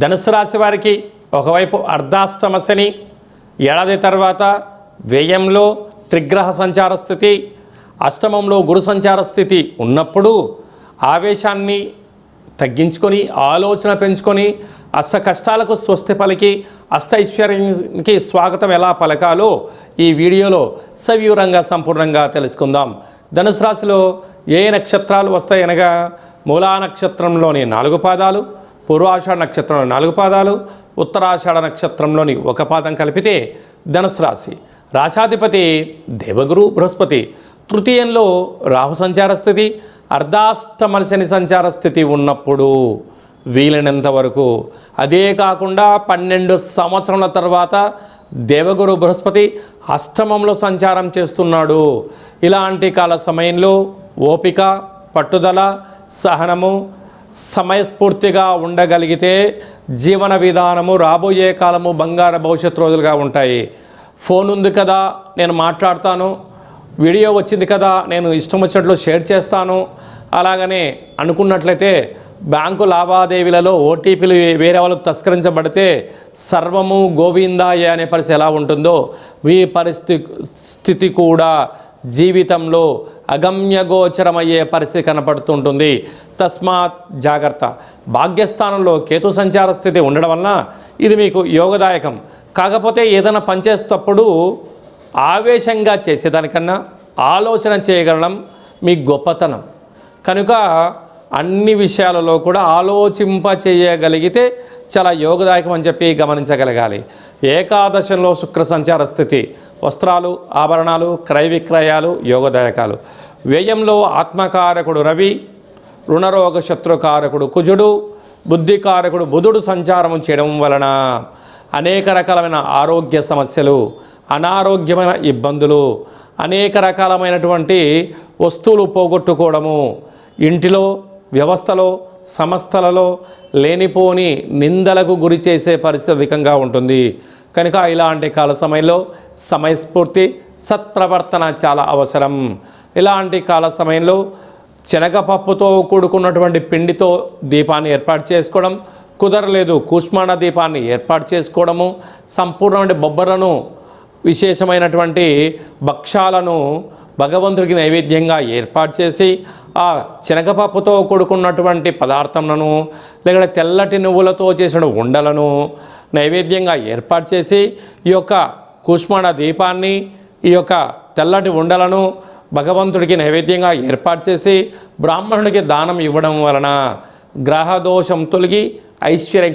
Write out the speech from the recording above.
ధనుసు రాశి వారికి ఒకవైపు అర్ధాష్టమ శని, ఏడాది తర్వాత వ్యయంలో త్రిగ్రహ సంచార స్థితి, అష్టమంలో గురు సంచార స్థితి ఉన్నప్పుడు ఆవేశాన్ని తగ్గించుకొని ఆలోచన పెంచుకొని అష్ట కష్టాలకు స్వస్తి పలికి అష్టైశ్వర్యానికి స్వాగతం ఎలా పలకాలో ఈ వీడియోలో సవివరంగా సంపూర్ణంగా తెలుసుకుందాం. ధనుసు రాశిలో ఏ నక్షత్రాలు వస్తాయనగా మూలా నక్షత్రంలోని 4 పాదాలు, పూర్వాషాఢ నక్షత్రంలోని 4 పాదాలు, ఉత్తరాషాఢ నక్షత్రంలోని 1 పాదం కలిపితే ధనుసు రాశి. రాశాధిపతి దేవగురు బృహస్పతి, తృతీయంలో రాహు సంచార స్థితి, అర్ధాష్టమ శని సంచార స్థితి ఉన్నప్పుడు వీలైనంత వరకు, అదే కాకుండా 12 సంవత్సరాల తర్వాత దేవగురు బృహస్పతి అష్టమంలో సంచారం చేస్తున్నాడు. ఇలాంటి కాల సమయంలో ఓపిక, పట్టుదల, సహనము, సమయస్ఫూర్తిగా ఉండగలిగితే జీవన విధానము రాబోయే కాలము బంగారు భవిష్యత్తు రోజులుగా ఉంటాయి. ఫోన్ ఉంది కదా నేను మాట్లాడతాను, వీడియో వచ్చింది కదా నేను ఇష్టం వచ్చినట్లు షేర్ చేస్తాను, అలాగనే అనుకున్నట్లయితే బ్యాంకు లావాదేవీలలో ఓటీపీలు వేరే వాళ్ళకు తస్కరించబడితే సర్వము గోవిందాయ అనే పరిస్థితి ఎలా ఉంటుందో ఈ పరిస్థితి కూడా జీవితంలో అగమ్యగోచరమయ్యే పరిస్థితి కనపడుతుంటుంది. తస్మాత్ జాగ్రత్త. భాగ్యస్థానంలో కేతు సంచార స్థితి ఉండడం వలన ఇది మీకు యోగదాయకం. కాకపోతే ఏదైనా పనిచేసేటప్పుడు ఆవేశంగా చేసేదానికన్నా ఆలోచన చేయగలడం మీ గొప్పతనం. కనుక అన్ని విషయాలలో కూడా ఆలోచింప చేయగలిగితే చాలా యోగదాయకం అని చెప్పి గమనించగలగాలి. ఏకాదశంలో శుక్ర సంచార స్థితి, వస్త్రాలు, ఆభరణాలు, క్రయ విక్రయాలు యోగదాయకాలు. వ్యయంలో ఆత్మకారకుడు రవి, రుణరోగ శత్రుకారకుడు కుజుడు, బుద్ధికారకుడు బుధుడు సంచారం చేయడం వలన అనేక రకాలైన ఆరోగ్య సమస్యలు, అనారోగ్యమైన ఇబ్బందులు, అనేక రకాలమైనటువంటి వస్తువులు పోగొట్టుకోవడము, ఇంటిలో వ్యవస్థలో సంస్థలలో లేనిపోని నిందలకు గురి చేసే పరిస్థితి అధికంగా ఉంటుంది. కనుక ఇలాంటి కాల సమయంలో సమయస్ఫూర్తి, సత్ప్రవర్తన చాలా అవసరం. ఇలాంటి కాల సమయంలో శనగపప్పుతో కూడుకున్నటువంటి పిండితో దీపాన్ని ఏర్పాటు చేసుకోవడం, కుదరలేదు కూష్మాండ దీపాన్ని ఏర్పాటు చేసుకోవడము, సంపూర్ణమైన బొబ్బలను విశేషమైనటువంటి భక్షాలను భగవంతుడికి నైవేద్యంగా ఏర్పాటు చేసి ఆ శనగపప్పుతో కూడుకున్నటువంటి పదార్థములను లేకపోతే తెల్లటి నువ్వులతో చేసిన ఉండలను నైవేద్యంగా ఏర్పాటు చేసి ఈ యొక్క కూష్మాండ దీపాన్ని, ఈ యొక్క తెల్లటి ఉండలను భగవంతుడికి నైవేద్యంగా ఏర్పాటు చేసి బ్రాహ్మణుడికి దానం ఇవ్వడం వలన గ్రహదోషం తొలగి ఐశ్వర్యం